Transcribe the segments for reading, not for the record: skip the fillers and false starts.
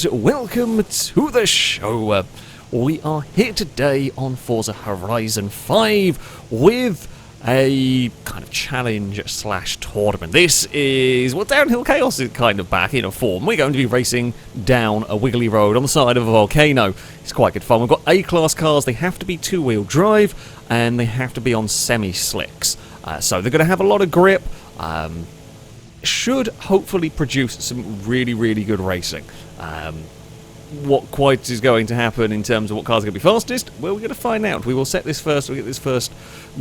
and welcome to the show. We are here today on Forza Horizon 5 with a kind of challenge slash tournament. This is, well, Downhill Chaos is kind of back in a form. We're going to be racing down a wiggly road on the side of a volcano. It's quite good fun. We've got A-class cars. They have to be two-wheel drive and they have to be on semi-slicks. So they're going to have a lot of grip. Should hopefully produce some really, really good racing. What quite is going to happen in terms of what cars are going to be fastest? Well, we're going to find out. We will set this first. We'll get this first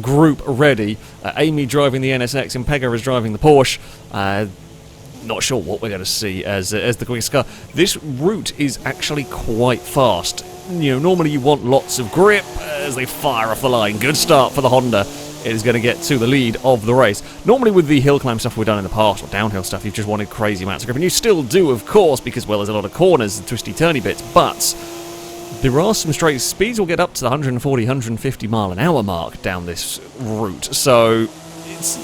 group ready. Amy driving the NSX and Pega is driving the Porsche. Not sure what we're going to see as the quickest car. This route is actually quite fast. You know, normally you want lots of grip as they fire off the line. Good start for the Honda. It is going to get to the lead of the race. Normally with the hill climb stuff we've done in the past, or downhill stuff, you've just wanted crazy amounts of grip. And you still do, of course, because, well, there's a lot of corners and twisty turny bits, but there are some straight speeds. Will get up to the 140, 150 mile an hour mark down this route. So,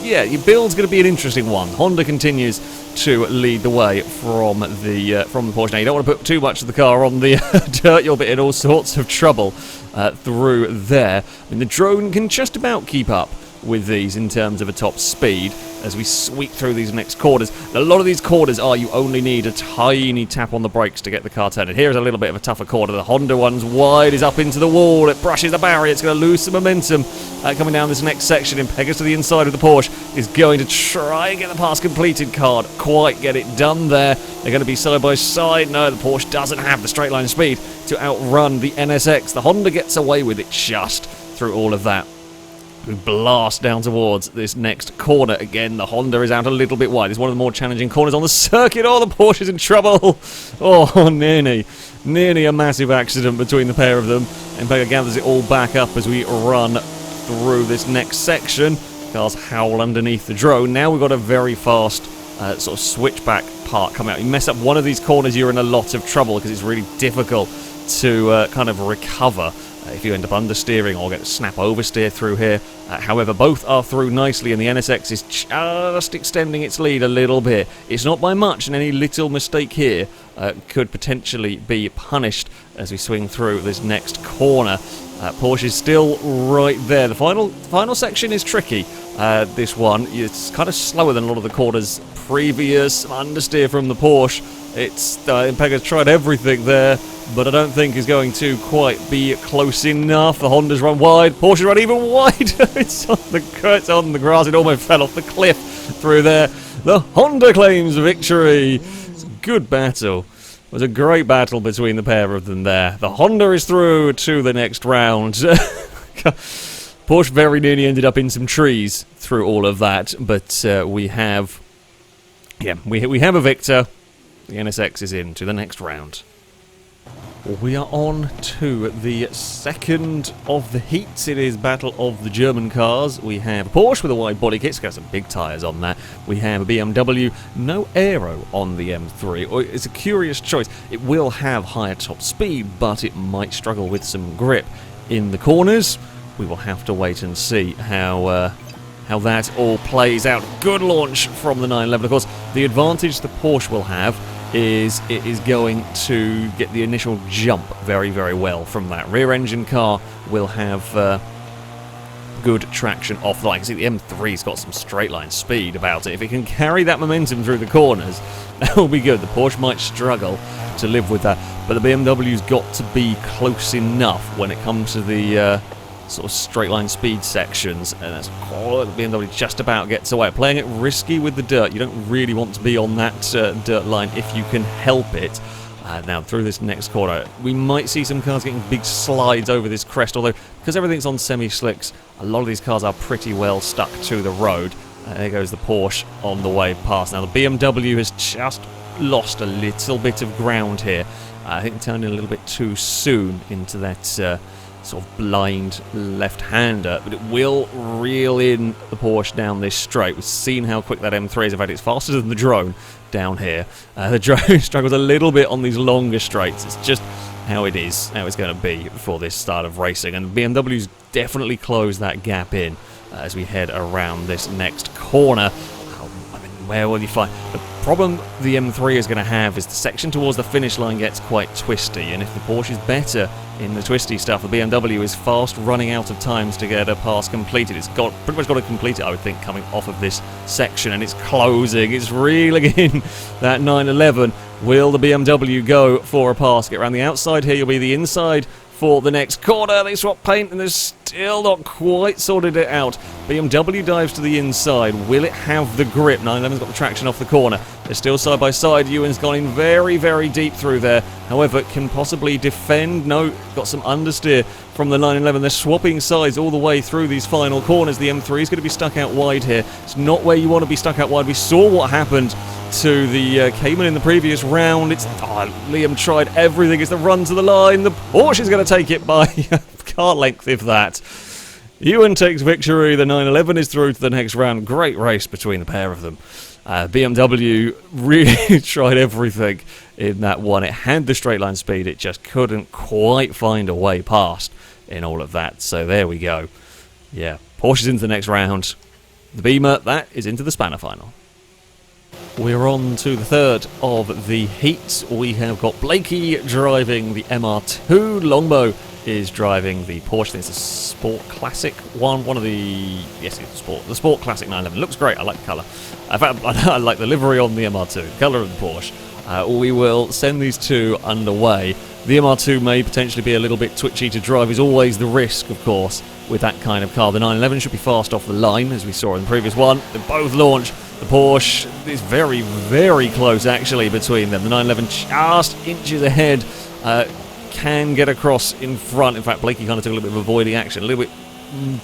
yeah, your build's going to be an interesting one. Honda continues to lead the way from the Porsche. Now, you don't want to put too much of the car on the dirt. You'll be in all sorts of trouble through there. I mean, the drone can just about keep up with these in terms of a top speed as we sweep through these next corners. A lot of these corners are you only need a tiny tap on the brakes to get the car turning. Here's a little bit of a tougher corner. The Honda one's wide, is up into the wall, it brushes the barrier, it's going to lose some momentum coming down this next section. And Pegasus to the inside of the Porsche is going to try and get the pass completed. Can't quite get it done there. They're going to be side by side. No, the Porsche doesn't have the straight line speed to outrun the NSX. The Honda gets away with it just through all of that. We blast down towards this next corner again. The Honda is out a little bit wide. It's one of the more challenging corners on the circuit. Oh, the Porsche's in trouble. Oh, nearly a massive accident between the pair of them. And Pega gathers it all back up as we run through this next section. Cars howl underneath the drone. Now we've got a very fast sort of switchback part coming out. You mess up one of these corners, you're in a lot of trouble because it's really difficult to kind of recover if you end up understeering or get a snap oversteer through here. However, both are through nicely and the NSX is just extending its lead a little bit. It's not by much, and any little mistake here could potentially be punished as we swing through this next corner. Porsche is still right there. The final section is tricky. This one, it's kind of slower than a lot of the corners previous. Understeer from the Porsche. It's Pega's tried everything there, but I don't think he's going to quite be close enough. The Honda's run wide. Porsche's run even wider. It's on the grass. It almost fell off the cliff through there. The Honda claims victory. It's a good battle. It was a great battle between the pair of them there. The Honda is through to the next round. Porsche very nearly ended up in some trees through all of that, but we have a victor. The NSX is in to the next round. We are on to the second of the heats. It is Battle of the German cars. We have a Porsche with a wide body kit. It's got some big tyres on that. We have a BMW. No aero on the M3. It's a curious choice. It will have higher top speed, but it might struggle with some grip in the corners. We will have to wait and see how that all plays out. Good launch from the 911. Of course, the advantage the Porsche will have is it is going to get the initial jump very, very well from that. Rear-engine car will have good traction off the line. You see, the M3's got some straight-line speed about it. If it can carry that momentum through the corners, that will be good. The Porsche might struggle to live with that, but the BMW's got to be close enough when it comes to the sort of straight line speed sections, and that's the BMW just about gets away. Playing it risky with the dirt. You don't really want to be on that dirt line if you can help it. Now through this next corner, we might see some cars getting big slides over this crest, although because everything's on semi-slicks, a lot of these cars are pretty well stuck to the road. There goes the Porsche on the way past. Now the BMW has just lost a little bit of ground here. I think turned in a little bit too soon into that sort of blind left-hander, but it will reel in the Porsche down this straight. We've seen how quick that M3 is. In fact, it's faster than the drone down here. The drone struggles a little bit on these longer straights. It's just how it is, how it's going to be for this start of racing. And BMW's definitely closed that gap in as we head around this next corner. I mean, where will you find... The problem the M3 is going to have is the section towards the finish line gets quite twisty, and if the Porsche is better in the twisty stuff, the BMW is fast running out of times to get a pass completed. It's got pretty much got to complete it, I would think, coming off of this section, and it's closing, it's reeling in that 911. Will the BMW go for a pass? Get around the outside here, you'll be the inside for the next corner. They swap paint and they're still not quite sorted it out. BMW dives to the inside. Will it have the grip? 911's got the traction off the corner. They're still side by side. Ewan's gone in very, very deep through there. However, can possibly defend. No, got some understeer from the 911. They're swapping sides all the way through these final corners. The M3 is going to be stuck out wide here. It's not where you want to be stuck out wide. We saw what happened to the Cayman in the previous round. Liam tried everything. It's the run to the line. The Porsche is going to take it by a car length, if that. Ewan takes victory. The 911 is through to the next round. Great race between the pair of them. BMW really tried everything in that one. It had the straight line speed. It just couldn't quite find a way past in all of that. So there we go. Yeah, Porsche's into the next round. The Beamer, that is into the Semifinal. We're on to the third of the heats. We have got Blakey driving the MR2. Longbow is driving the Porsche. I think it's a Sport Classic one. One of the... Yes, it's the Sport Classic 911. Looks great. I like the colour. In fact, I like the livery on the MR2. Colour of the Porsche. We will send these two underway. The MR2 may potentially be a little bit twitchy to drive. Is always the risk, of course, with that kind of car. The 911 should be fast off the line, as we saw in the previous one. They both launch. The Porsche is very, very close, actually, between them. The 911 just inches ahead, can get across in front. In fact, Blakey kind of took a little bit of avoiding action, a little bit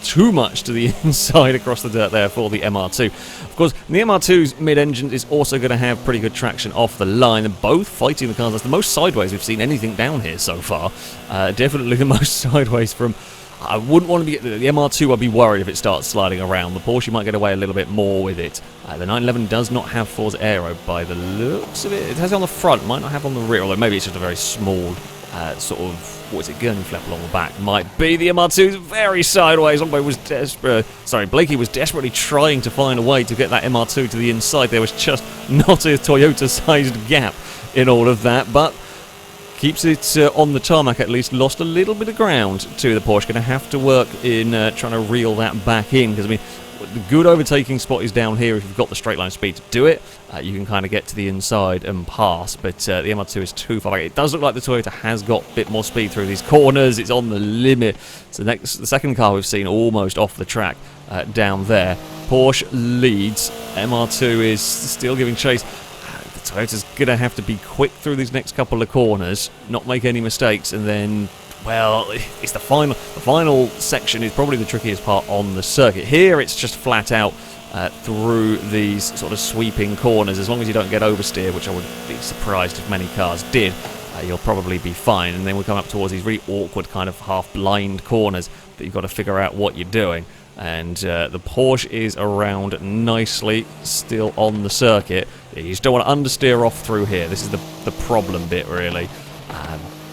too much to the inside across the dirt there for the MR2. Of course, the MR2's mid-engine is also going to have pretty good traction off the line. They're both fighting the cars. That's the most sideways we've seen anything down here so far. Definitely the most sideways from... I wouldn't want to be... The MR2, I'd be worried if it starts sliding around. The Porsche might get away a little bit more with it. The 911 does not have Forza Aero by the looks of it. It has it on the front, might not have on the rear, although maybe it's just a very small sort of, what is it, gurney flap along the back. Might be. The MR2's very sideways. Blakey was desperately trying to find a way to get that MR2 to the inside. There was just not a Toyota-sized gap in all of that, but keeps it on the tarmac at least. Lost a little bit of ground to the Porsche. Going to have to work in trying to reel that back in, because, I mean, the good overtaking spot is down here if you've got the straight line speed to do it. You can kind of get to the inside and pass, but the MR2 is too far back. It does look like the Toyota has got a bit more speed through these corners. It's on the limit. So the second car we've seen almost off the track down there. Porsche leads. MR2 is still giving chase. The Toyota's going to have to be quick through these next couple of corners, not make any mistakes, and then... Well, it's the final section is probably the trickiest part on the circuit. Here it's just flat out through these sort of sweeping corners. As long as you don't get oversteer, which I would be surprised if many cars did, you'll probably be fine. And then we come up towards these really awkward kind of half-blind corners that you've got to figure out what you're doing. And the Porsche is around nicely still on the circuit. You just don't want to understeer off through here. This is the problem bit, really.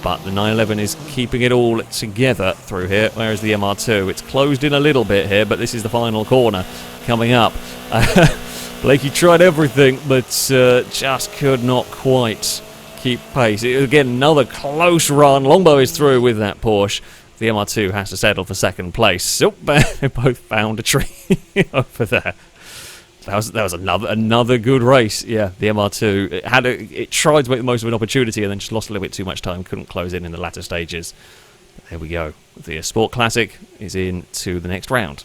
But the 911 is keeping it all together through here, whereas the MR2, it's closed in a little bit here, but this is the final corner coming up. Blakey tried everything, but just could not quite keep pace. Again, another close run. Longbow is through with that Porsche. The MR2 has to settle for second place. Oh, they both found a tree over there. That was another good race. Yeah, the MR2 it tried to make the most of an opportunity and then just lost a little bit too much time. Couldn't close in the latter stages. But there we go. The Sport Classic is into the next round.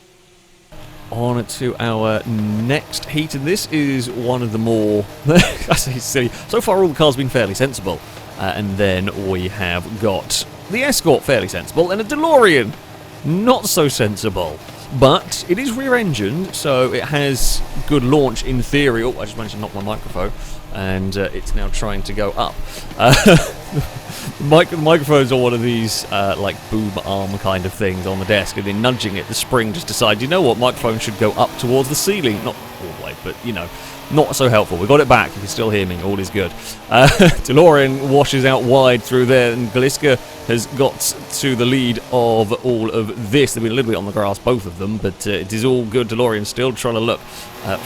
On to our next heat, and this is one of the more... I say silly. So far, all the cars have been fairly sensible, and then we have got the Escort fairly sensible and a DeLorean not so sensible. But it is rear-engined, so it has good launch in theory. Oh, I just managed to knock my microphone. and it's now trying to go up. The microphones are one of these like boom arm kind of things on the desk, and in nudging it, the spring just decides, you know what, microphone should go up towards the ceiling. Not all the way, but you know, not so helpful. We got it back. You can still hear me. All is good. DeLorean washes out wide through there, and Gliska has got to the lead of all of this. They've been a little bit on the grass, both of them, but it is all good. DeLorean still trying to look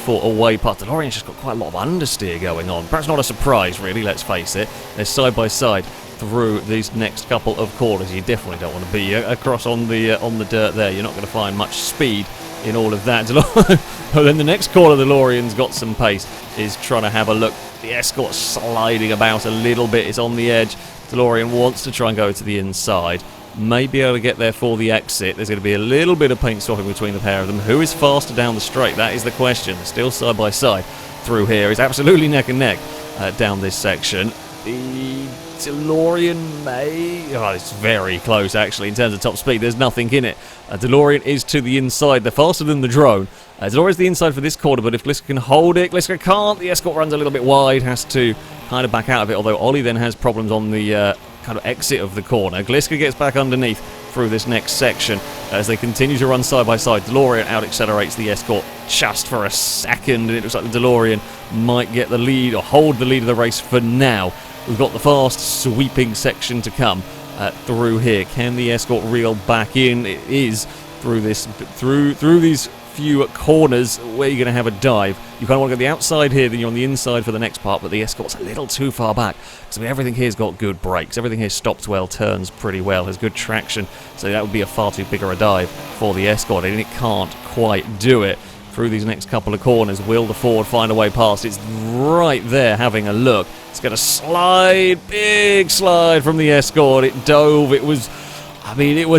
for a way past. DeLorean's just got quite a lot of understeer going on. Perhaps not a surprise, really, let's face it. They're side by side through these next couple of corners. You definitely don't want to be across on the dirt there. You're not going to find much speed in all of that. Oh, then the next corner, DeLorean's got some pace, is trying to have a look. The Escort sliding about a little bit. It's on the edge. DeLorean wants to try and go to the inside. May be able to get there for the exit. There's going to be a little bit of paint swapping between the pair of them. Who is faster down the straight? That is the question. They're still side by side through here. It's absolutely neck and neck down this section. The DeLorean may... Oh, it's very close, actually, in terms of top speed. There's nothing in it. DeLorean is to the inside. They're faster than the drone. DeLorean's the inside for this corner, but if Gliska can hold it, Gliska can't. The Escort runs a little bit wide, has to kind of back out of it, although Ollie then has problems on the kind of exit of the corner. Gliska gets back underneath through this next section as they continue to run side by side. DeLorean out-accelerates the Escort just for a second, and it looks like the DeLorean might get the lead or hold the lead of the race for now. We've got the fast sweeping section to come through here. Can the Escort reel back in? It is through this, through these few corners where you're going to have a dive. You kind of want to go the outside here, then you're on the inside for the next part, but the Escort's a little too far back. So everything here's got good brakes. Everything here stops well, turns pretty well, has good traction. So that would be a far too bigger a dive for the Escort, and it can't quite do it. Through these next couple of corners, will the Ford find a way past? It's right there having a look. It's going to slide, big slide from the Escort. It dove, it was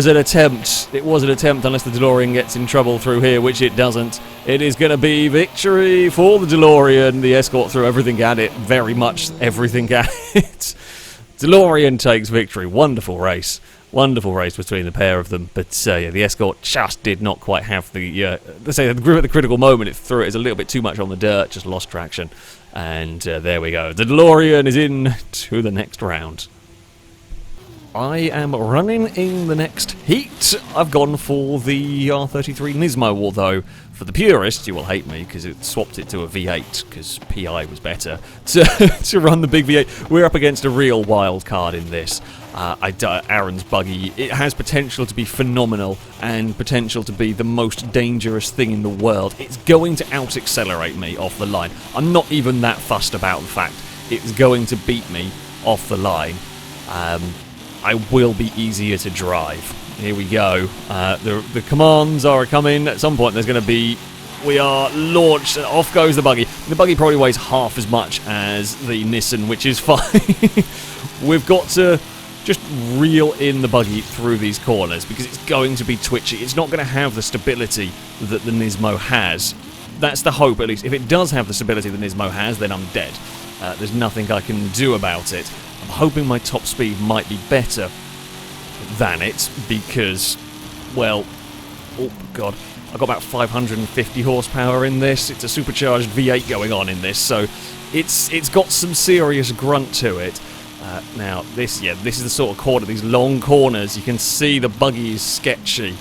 an attempt. It was an attempt unless the DeLorean gets in trouble through here, which it doesn't. It is going to be victory for the DeLorean. The Escort threw everything at it, very much everything at it. DeLorean takes victory. Wonderful race. Wonderful race between the pair of them, but yeah, the Escort just did not quite have the, let's say, the grip at the critical moment. It threw it as a little bit too much on the dirt, just lost traction, and there we go. The DeLorean is in to the next round. I am running in the next heat. I've gone for the R33 Nismo, although for the purists, you will hate me because it swapped it to a V8 because PI was better to run the big V8. We're up against a real wild card in this. Aaron's Buggy, it has potential to be phenomenal and potential to be the most dangerous thing in the world. It's going to out-accelerate me off the line. I'm not even that fussed about the fact it's going to beat me off the line. I will be easier to drive. Here we go. The commands are coming. At some point there's going to be... We are launched, and off goes the Buggy. The Buggy probably weighs half as much as the Nissan, which is fine. We've got to just reel in the Buggy through these corners because it's going to be twitchy. It's not going to have the stability that the Nismo has. That's the hope, at least. If it does have the stability the Nismo has, then I'm dead. There's nothing I can do about it. I'm hoping my top speed might be better than it because, well, oh god, I've got about 550 horsepower in this. It's a supercharged V8 going on in this, so it's got some serious grunt to it. Now, this is the sort of corner, these long corners. You can see the Buggy is sketchy.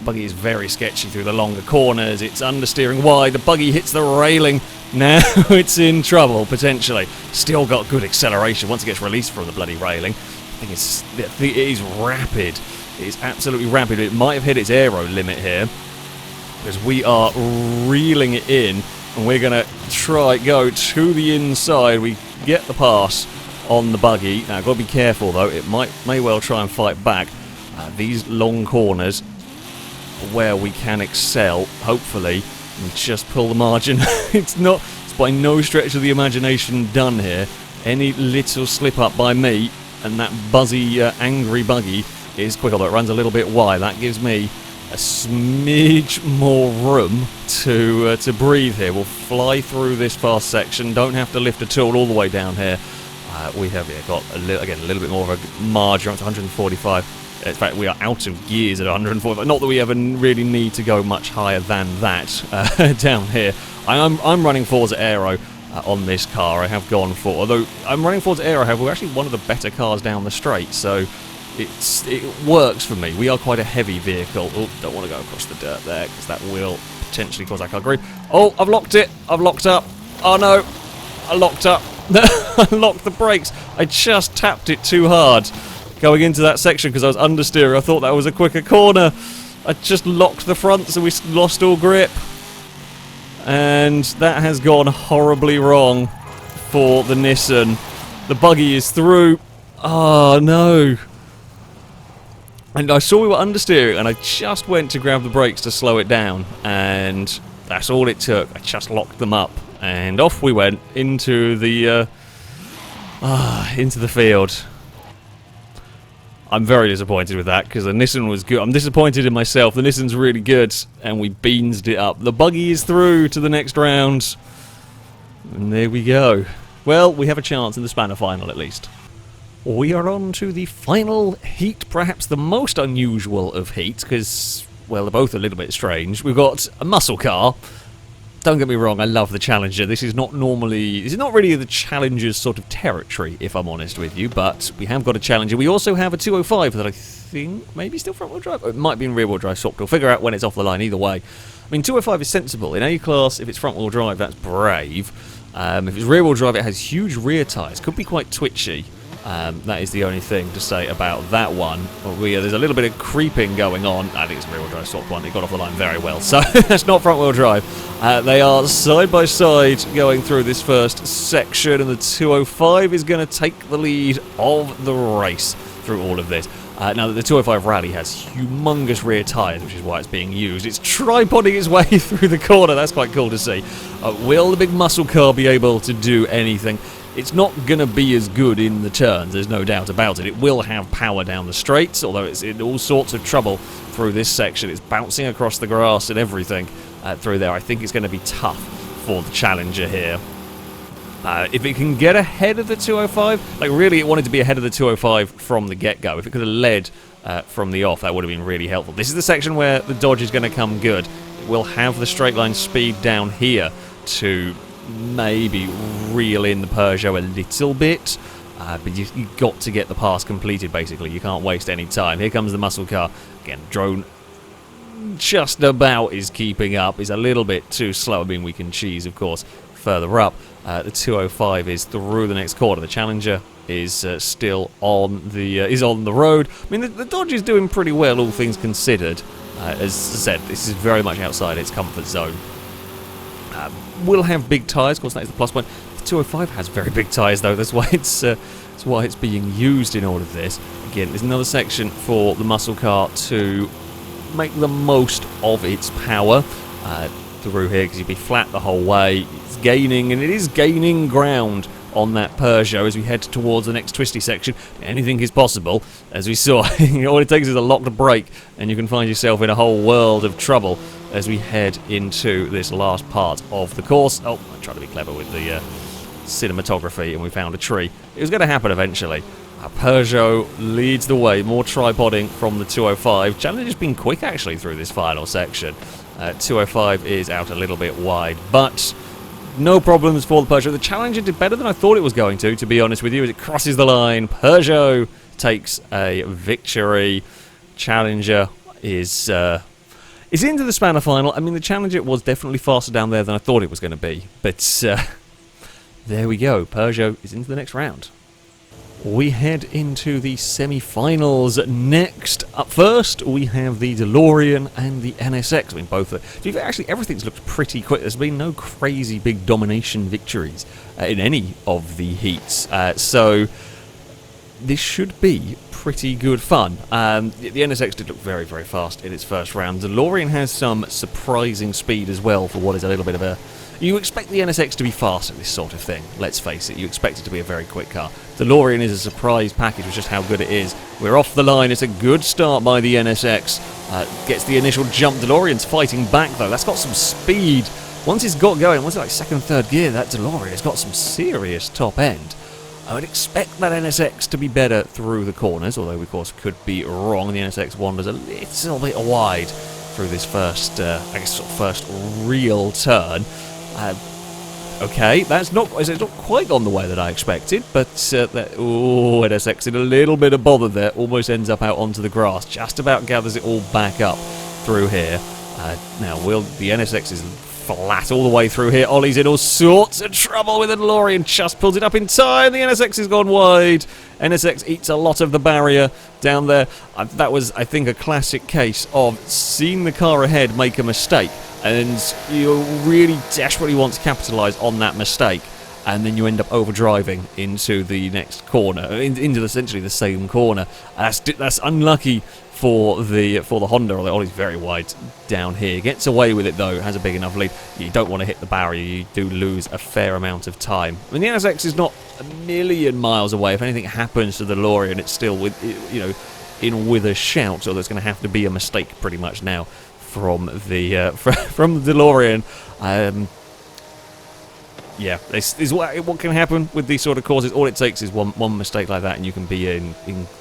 Buggy is very sketchy through the longer corners. It's understeering wide. The Buggy hits the railing. Now it's in trouble, potentially. Still got good acceleration once it gets released from the bloody railing. I think it is rapid. It is absolutely rapid. It might have hit its aero limit here because we are reeling it in, and we're going to go to the inside. We get the pass on the Buggy. Now, got to be careful though. It may well try and fight back. These long corners where we can excel, hopefully, and just pull the margin. It's by no stretch of the imagination done here. Any little slip up by me, and that buzzy, angry Buggy is quick, although it runs a little bit wide. That gives me a smidge more room to breathe here. We'll fly through this fast section. Don't have to lift a tool all the way down here. We have got a little bit more of a margin up to 145. In fact, we are out of gears at 145. Not that we ever really need to go much higher than that down here. I'm running Forza Aero on this car. I have gone for, although I'm running Forza Aero, however, we're actually one of the better cars down the straight, so it works for me. We are quite a heavy vehicle. Oh, don't want to go across the dirt there, because that will potentially cause that car green. Oh, I've locked it. I've locked up. Oh no, I locked up. I locked the brakes. I just tapped it too hard going into that section because I was understeering. I thought that was a quicker corner. I just locked the front, so we lost all grip. And that has gone horribly wrong for the Nissan. The buggy is through. Oh no. And I saw we were understeering, and I just went to grab the brakes to slow it down, and that's all it took. I just locked them up, and off we went into the field. I'm very disappointed with that, because the Nissan was good. I'm disappointed in myself. The Nissan's really good, and we beansed it up. The buggy is through to the next round, and there we go. Well, we have a chance in the Semifinal at least. We are on to the final heat, perhaps the most unusual of heats, because, well, they're both a little bit strange. We've got a muscle car. Don't get me wrong, I love the Challenger. This is not really the Challenger's sort of territory, if I'm honest with you, but we have got a Challenger. We also have a 205 that I think maybe still front-wheel drive. It might be in rear-wheel drive swapped. We'll figure out when it's off the line either way. I mean, 205 is sensible. In A-Class, if it's front-wheel drive, that's brave. If it's rear-wheel drive, it has huge rear tyres. Could be quite twitchy. That is the only thing to say about that one. There's a little bit of creeping going on. I think it's a rear-wheel drive swapped one. It got off the line very well, so that's not front-wheel drive. They are side-by-side going through this first section, and the 205 is going to take the lead of the race through all of this. Now, the 205 Rally has humongous rear tyres, which is why it's being used. It's tripoding its way through the corner. That's quite cool to see. Will the big muscle car be able to do anything? It's not going to be as good in the turns, there's no doubt about it. It will have power down the straights, although it's in all sorts of trouble through this section. It's bouncing across the grass and everything through there. I think it's going to be tough for the Challenger here. If it can get ahead of the 205, like really it wanted to be ahead of the 205 from the get-go. If it could have led from the off, that would have been really helpful. This is the section where the Dodge is going to come good. It will have the straight line speed down here to maybe reel in the Peugeot a little bit, but you've got to get the pass completed, basically. You can't waste any time. Here comes the muscle car. Again, drone just about is keeping up. Is a little bit too slow. I mean, we can cheese, of course, further up. The 205 is through the next corner. The Challenger is still on the road. I mean, the Dodge is doing pretty well, all things considered. As I said, this is very much outside its comfort zone. Will have big tyres, of course that is the plus point. The 205 has very big tyres though, that's why it's being used in all of this. Again, there's another section for the muscle car to make the most of its power through here, because you'll be flat the whole way. It's gaining, and it is gaining ground on that Peugeot as we head towards the next twisty section. Anything is possible, as we saw. All it takes is a locked brake and you can find yourself in a whole world of trouble as we head into this last part of the course. Oh, I tried to be clever with the cinematography and we found a tree. It was going to happen eventually. Peugeot leads the way, more tripoding from the 205. Challenger's been quick actually through this final section. 205 is out a little bit wide, but no problems for the Peugeot. The Challenger did better than I thought it was going to be honest with you, as it crosses the line. Peugeot takes a victory. Challenger is into the Semifinal. I mean, the Challenger was definitely faster down there than I thought it was going to be, but there we go. Peugeot is into the next round. We head into the semi-finals next. Up first, we have the DeLorean and the NSX. I mean, both. Actually, everything's looked pretty quick. There's been no crazy big domination victories in any of the heats. So this should be pretty good fun. The NSX did look very, very fast in its first round. DeLorean has some surprising speed as well for what is a little bit of a... You expect the NSX to be fast at this sort of thing, let's face it. You expect it to be a very quick car. DeLorean is a surprise package with just how good it is. We're off the line. It's a good start by the NSX. Gets the initial jump. DeLorean's fighting back, though. That's got some speed. Once it's got going, once it's like second, third gear, that DeLorean has got some serious top end. I would expect that NSX to be better through the corners, although we, of course, could be wrong. The NSX wanders a little bit wide through this first, first real turn. Okay, it's not quite gone the way that I expected, but NSX in a little bit of bother there, almost ends up out onto the grass, just about gathers it all back up through here. Now, the NSX is flat all the way through here. Ollie's in all sorts of trouble with the DeLorean, just pulls it up in time. The NSX has gone wide. NSX eats a lot of the barrier down there. That was, I think, a classic case of seeing the car ahead make a mistake, and you really desperately want to capitalise on that mistake, and then you end up overdriving into the next corner, into essentially the same corner. That's unlucky for the Honda, although Ollie's very wide down here. Gets away with it though, has a big enough lead. You don't want to hit the barrier, you do lose a fair amount of time. I mean, the NSX is not a million miles away. If anything happens to the DeLorean, it's still with a shout, so there's going to have to be a mistake pretty much now from the from the DeLorean. Yeah, this is what can happen with these sort of courses. All it takes is one mistake like that, and you can be in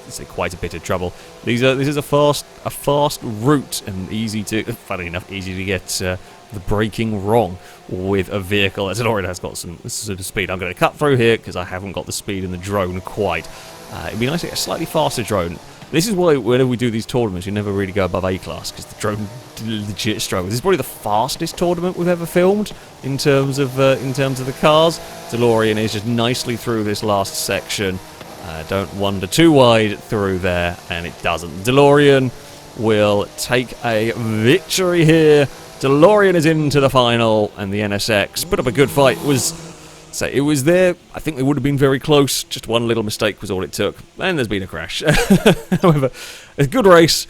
say, quite a bit of trouble. This is a fast route, and funny enough, easy to get the braking wrong with a vehicle. As DeLorean has got some sort of speed. I'm going to cut through here because I haven't got the speed in the drone quite. It'd be nice to get a slightly faster drone. This is why whenever we do these tournaments, you never really go above A class, because the drone legit struggles. This is probably the fastest tournament we've ever filmed in terms of the cars. DeLorean is just nicely through this last section. Don't wander too wide through there, and it doesn't. DeLorean will take a victory here. DeLorean is into the final, and the NSX put up a good fight. It was there. I think they would have been very close. Just one little mistake was all it took. And there's been a crash. However, a good race.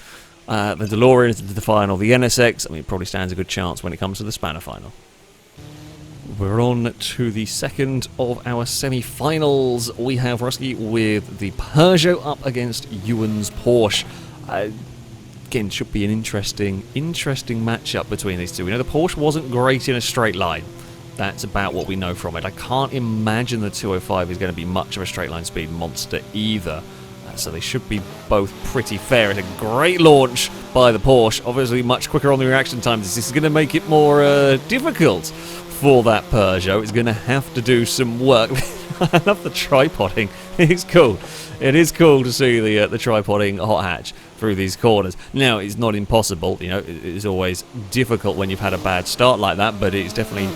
The DeLorean is into the final. The NSX, it probably stands a good chance when it comes to the Semifinal. We're on to the second of our semi-finals. We have Rusky with the Peugeot up against Ewan's Porsche. Again, should be an interesting matchup between these two. We know the Porsche wasn't great in a straight line. That's about what we know from it. I can't imagine the 205 is going to be much of a straight line speed monster either. So they should be both pretty fair. It's a great launch by the Porsche. Obviously much quicker on the reaction times. This is going to make it more difficult for that Peugeot. It's going to have to do some work. I love the tripoding. It's cool. It is cool to see the tripoding hot hatch through these corners. Now, it's not impossible. It is always difficult when you've had a bad start like that, but it's definitely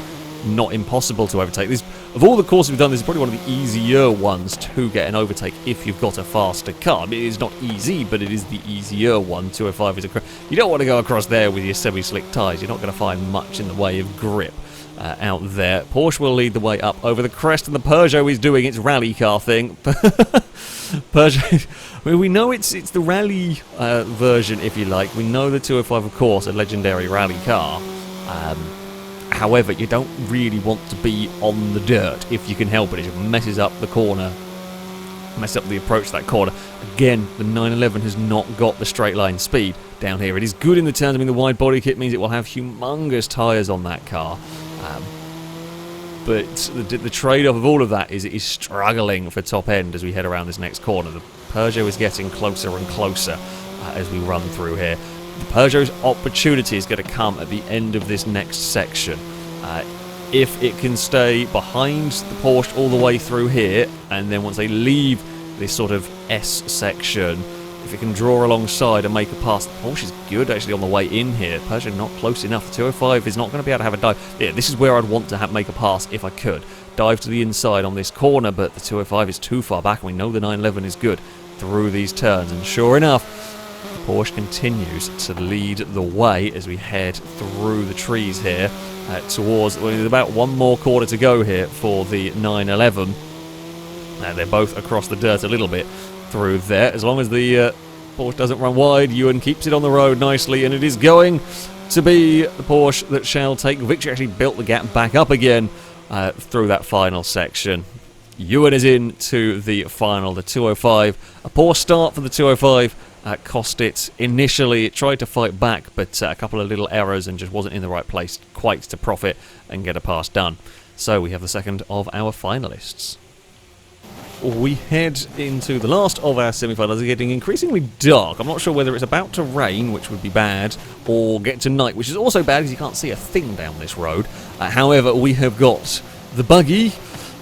not impossible to overtake. Of all the courses we've done, this is probably one of the easier ones to get an overtake if you've got a faster car. It is not easy, but it is the easier one. 205 is you don't want to go across there with your semi-slick tyres. You're not going to find much in the way of grip out there. Porsche will lead the way up over the crest, and the Peugeot is doing its rally car thing. Peugeot, we know it's the rally version, if you like. We know the 205, of course, a legendary rally car. However, you don't really want to be on the dirt if you can help it. It just messes up the corner, messes up the approach to that corner. Again, the 911 has not got the straight line speed down here. It is good in the turns. The wide body kit means it will have humongous tyres on that car. But the trade-off of all of that is it is struggling for top end as we head around this next corner. The Peugeot is getting closer and closer as we run through here. The Peugeot's opportunity is going to come at the end of this next section. If it can stay behind the Porsche all the way through here, and then once they leave this sort of S section, if it can draw alongside and make a pass. The Porsche is good actually on the way in here. Peugeot not close enough. The 205 is not going to be able to have a dive. Yeah, this is where I'd want to make a pass if I could. Dive to the inside on this corner, but the 205 is too far back, and we know the 911 is good through these turns. And sure enough, Porsche continues to lead the way as we head through the trees here towards, there's about one more corner to go here for the 911. They're both across the dirt a little bit through there. As long as the Porsche doesn't run wide, Ewan keeps it on the road nicely, and it is going to be the Porsche that shall take victory. Actually built the gap back up again through that final section. Ewan is in to the final, the 205. A poor start for the 205. Cost it initially. It tried to fight back, but a couple of little errors and just wasn't in the right place quite to profit and get a pass done. So we have the second of our finalists. We head into the last of our semi-finals. It's getting increasingly dark. I'm not sure whether it's about to rain, which would be bad, or get to night, which is also bad because you can't see a thing down this road. However, we have got the Buggy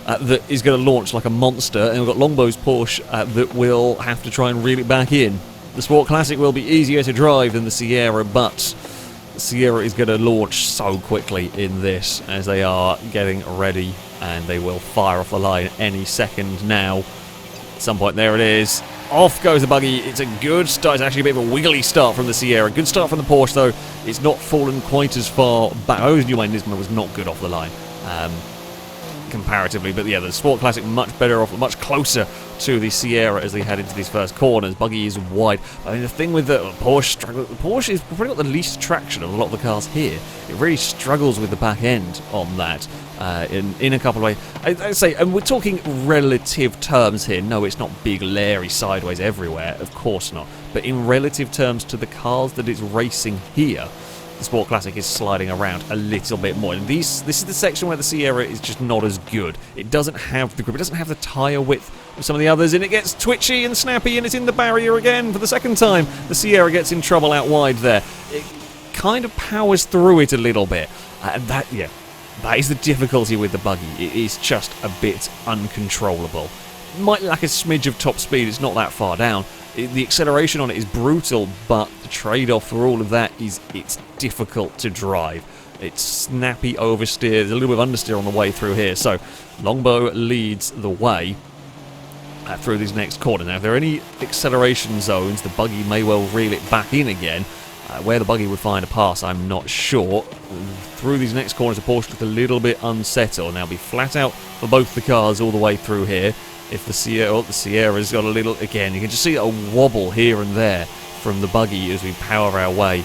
that is going to launch like a monster, and we've got Longbow's Porsche that will have to try and reel it back in. The Sport Classic will be easier to drive than the Sierra, but the Sierra is going to launch so quickly in this as they are getting ready, and they will fire off the line any second now. At some point, there it is. Off goes the Buggy. It's a good start. It's actually a bit of a wiggly start from the Sierra. Good start from the Porsche, though. It's not fallen quite as far back. I always knew my Nisman was not good off the line. Comparatively, but yeah, the Sport Classic much better off, much closer to the Sierra as they head into these first corners. Buggy is wide. I mean, the thing with the Porsche is probably got the least traction of a lot of the cars here. It really struggles with the back end on that. In a couple of ways, I'd say, and we're talking relative terms here. No, it's not big, leery sideways everywhere, of course not. But in relative terms to the cars that it's racing here, the Sport Classic is sliding around a little bit more. And this is the section where the Sierra is just not as good. It doesn't have the grip, it doesn't have the tyre width of some of the others, and it gets twitchy and snappy, and it's in the barrier again for the second time. The Sierra gets in trouble out wide there. It kind of powers through it a little bit. And that is the difficulty with the Buggy. It is just a bit uncontrollable. It might lack a smidge of top speed, it's not that far down. The acceleration on it is brutal, but the trade-off for all of that is it's difficult to drive. It's snappy oversteer. There's a little bit of understeer on the way through here. So Longbow leads the way through this next corner. Now, if there are any acceleration zones, the Buggy may well reel it back in again. Where the Buggy would find a pass, I'm not sure. Through these next corners, the Porsche look a little bit unsettled. Now, be flat out for both the cars all the way through here. If the Sierra's got a little, again, you can just see a wobble here and there from the Buggy as we power our way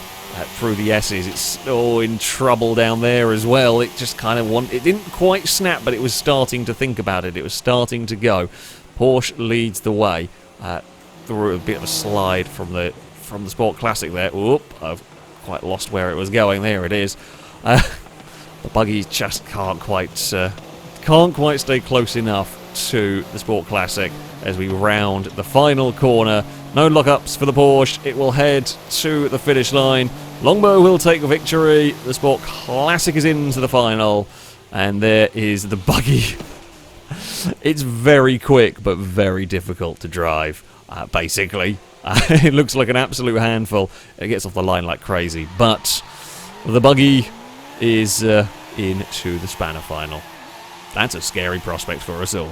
through the S's. It's in trouble down there as well. It just kind of it didn't quite snap, but it was starting to think about it. It was starting to go. Porsche leads the way through a bit of a slide from the Sport Classic there. Oop, I've quite lost where it was going. There it is. The Buggy just can't quite stay close enough to the Sport Classic as we round the final corner. No lockups for the Porsche. It will head to the finish line. Longbow will take victory. The Sport Classic is into the final, and there is the Buggy. It's very quick but very difficult to drive, basically. It looks like an absolute handful. It gets off the line like crazy, but the Buggy is into the Spanner final. That's a scary prospect for us all.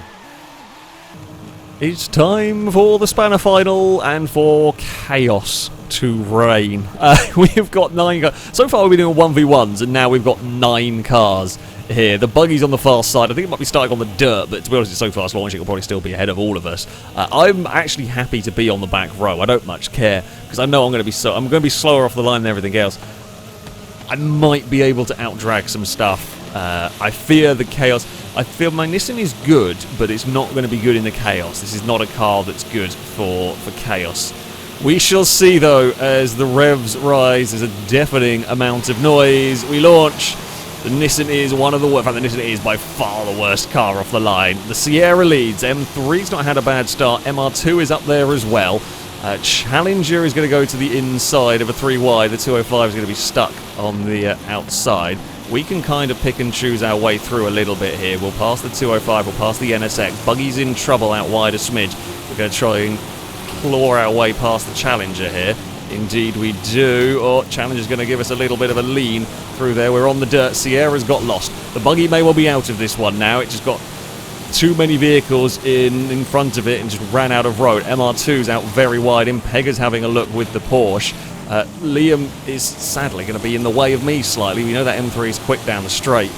It's time for the Spanner final and for chaos to reign. We've got 9 cars. So far we've been doing 1v1s, and now we've got 9 cars here. The Buggy's on the far side. I think it might be starting on the dirt, but to be honest, it's so fast launching, it'll probably still be ahead of all of us. I'm actually happy to be on the back row. I don't much care, because I know I'm going to be slower off the line than everything else. I might be able to outdrag some stuff. I fear the chaos. I feel my Nissan is good, but it's not going to be good in the chaos. This is not a car that's good for chaos. We shall see, though, as the revs rise. There's a deafening amount of noise. We launch. The Nissan is one of the worst. In fact, the Nissan is by far the worst car off the line. The Sierra leads. M3's not had a bad start. MR2 is up there as well. Challenger is going to go to the inside of a 3 wide. The 205 is going to be stuck on the outside. We can kind of pick and choose our way through a little bit here. We'll pass the 205, we'll pass the NSX. Buggy's in trouble out wide a smidge. We're going to try and claw our way past the Challenger here. Indeed we do. Oh, Challenger's going to give us a little bit of a lean through there. We're on the dirt. Sierra's got lost. The Buggy may well be out of this one now. It just got too many vehicles in front of it and just ran out of road. MR2's out very wide. Impega's having a look with the Porsche. Liam is sadly going to be in the way of me slightly. We know that M3 is quick down the straight.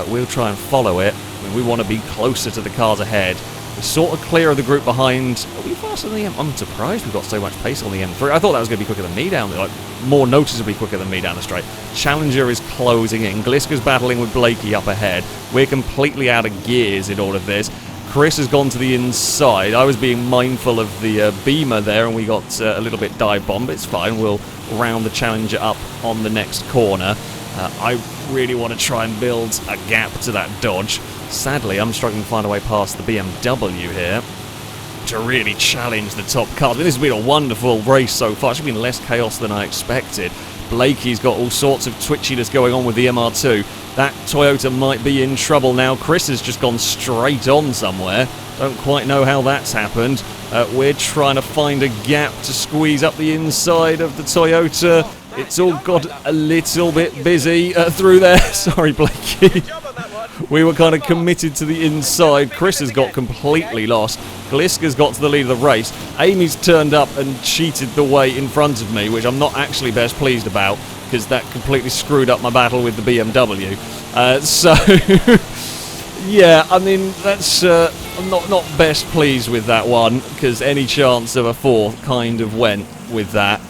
We'll try and follow it. I mean, we want to be closer to the cars ahead. We're sort of clear of the group behind. Are we faster than the M? I'm surprised we've got so much pace on the M3. I thought that was going to be quicker than me down there, like more noticeably quicker than me down the straight. Challenger is closing in. Gliska's battling with Blakey up ahead. We're completely out of gears in all of this. Chris has gone to the inside. I was being mindful of the Beamer there, and we got a little bit dive bomb, but it's fine. We'll round the Challenger up on the next corner. I really want to try and build a gap to that Dodge. Sadly, I'm struggling to find a way past the BMW here to really challenge the top cars. I mean, this has been a wonderful race so far. It's been less chaos than I expected. Blakey's got all sorts of twitchiness going on with the MR2. That Toyota might be in trouble now. Chris has just gone straight on somewhere. Don't quite know how that's happened. We're trying to find a gap to squeeze up the inside of the Toyota. It's all got a little bit busy through there. Sorry, Blakey. We were kind of committed to the inside. Chris has got completely lost. Gliska's got to the lead of the race. Amy's turned up and cheated the way in front of me, which I'm not actually best pleased about, because that completely screwed up my battle with the BMW. So, yeah, I mean, that's I'm not best pleased with that one, because any chance of a fourth kind of went with that.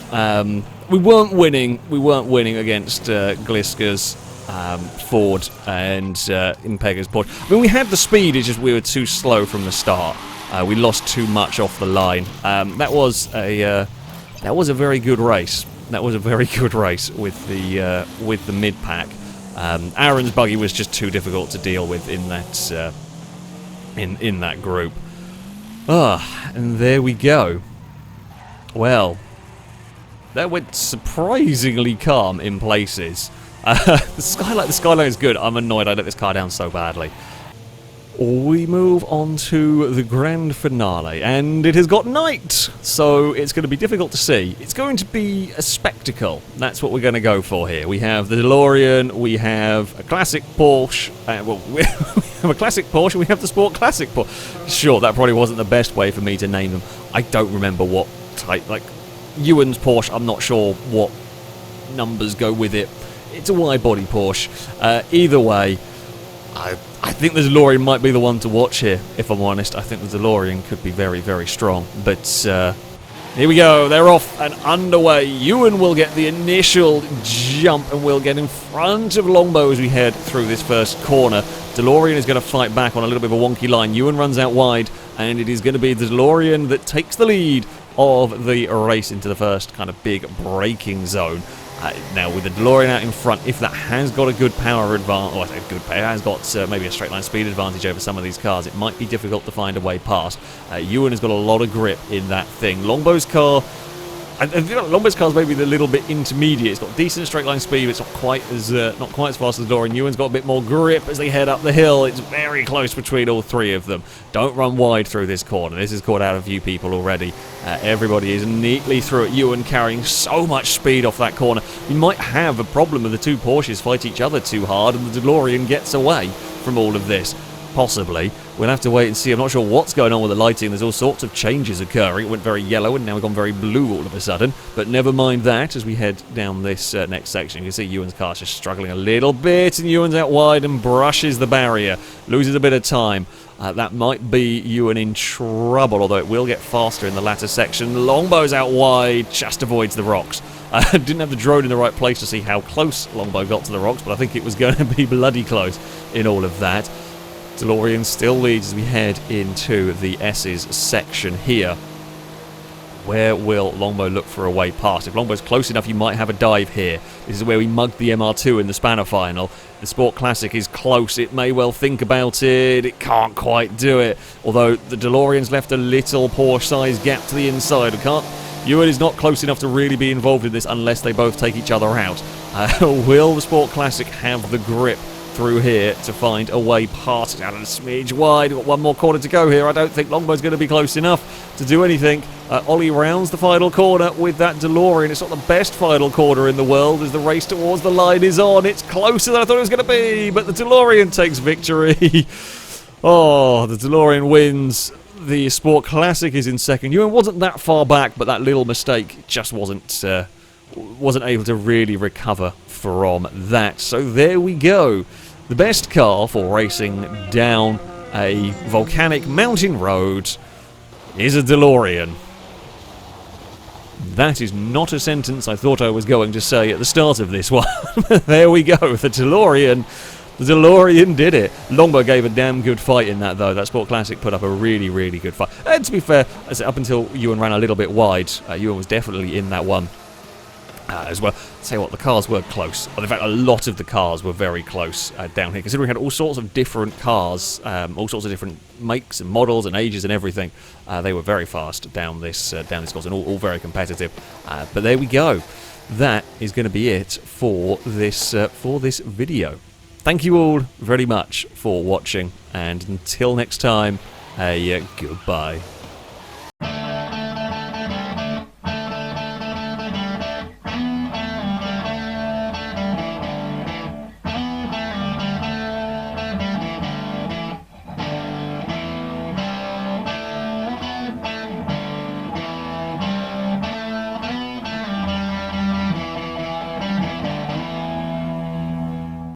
We weren't winning against Gliska's Ford and Impega's Porsche. I mean, we had the speed, it's just we were too slow from the start. We lost too much off the line. That was a very good race. That was a very good race with the mid pack. Aaron's buggy was just too difficult to deal with in that in that group. And there we go. Well, that went surprisingly calm in places. The skyline is good. I'm annoyed I let this car down so badly. We move on to the grand finale, and it has got night, so it's going to be difficult to see. It's going to be a spectacle. That's what we're going to go for here. We have the DeLorean, we have a classic Porsche, we have a classic Porsche, and we have the Sport Classic Porsche. Sure, that probably wasn't the best way for me to name them. I don't remember what type, like Ewan's Porsche, I'm not sure what numbers go with it. It's a wide-body Porsche. Either way, I think the DeLorean might be the one to watch here, if I'm honest. I think the DeLorean could be very, very strong. But here we go. They're off and underway. Ewan will get the initial jump and will get in front of Longbow as we head through this first corner. DeLorean is going to fight back on a little bit of a wonky line. Ewan runs out wide, and it is going to be the DeLorean that takes the lead of the race into the first kind of big braking zone. Now, with the DeLorean out in front, if that has got a good power advantage, or a good power, has got maybe a straight line speed advantage over some of these cars, it might be difficult to find a way past. Ewan has got a lot of grip in that thing. Longbow's car, I think Lombard's car's maybe a little bit intermediate. It's got decent straight line speed, but it's not quite as fast as Dorian. Ewan's got a bit more grip as they head up the hill. It's very close between all three of them. Don't run wide through this corner. This is caught out of view people already. Everybody is neatly through it. Ewan carrying so much speed off that corner. We might have a problem with the two Porsches fight each other too hard and the DeLorean gets away from all of this. Possibly. We'll have to wait and see. I'm not sure what's going on with the lighting. There's all sorts of changes occurring. It went very yellow and now we've gone very blue all of a sudden. But never mind that as we head down this next section. You can see Ewan's car just struggling a little bit and Ewan's out wide and brushes the barrier. Loses a bit of time. That might be Ewan in trouble, although it will get faster in the latter section. Longbow's out wide, just avoids the rocks. Didn't have the drone in the right place to see how close Longbow got to the rocks, but I think it was going to be bloody close in all of that. DeLorean still leads as we head into the S's section here. Where will Longbow look for a way past? If Longbow's close enough, you might have a dive here. This is where we mugged the MR2 in the Semifinal. The Sport Classic is close. It may well think about it. It can't quite do it. Although the DeLorean's left a little Porsche-sized gap to the inside. Ewan is not close enough to really be involved in this unless they both take each other out. Will the Sport Classic have the grip through here to find a way past it? Out of a smidge wide. We've got one more corner to go here. I don't think Longbow's going to be close enough to do anything. Ollie rounds the final corner with that DeLorean. It's not the best final corner in the world as the race towards the line is on. It's closer than I thought it was going to be, but the DeLorean takes victory. Oh, the DeLorean wins. The Sport Classic is in second. Ewan wasn't that far back, but that little mistake just wasn't able to really recover from that. So there we go. The best car for racing down a volcanic mountain road is a DeLorean. That is not a sentence I thought I was going to say at the start of this one. There we go. The DeLorean did it. Longbow gave a damn good fight in that, though. That Sport Classic put up a really, really good fight. And to be fair, up until Ewan ran a little bit wide, Ewan was definitely in that one as well. I'll tell you what, the cars were close. In fact, a lot of the cars were very close down here, considering we had all sorts of different cars, all sorts of different makes and models and ages and everything. They were very fast down this course and all very competitive. But there we go. that is going to be it for this video. Thank you all very much for watching, and until next time, goodbye.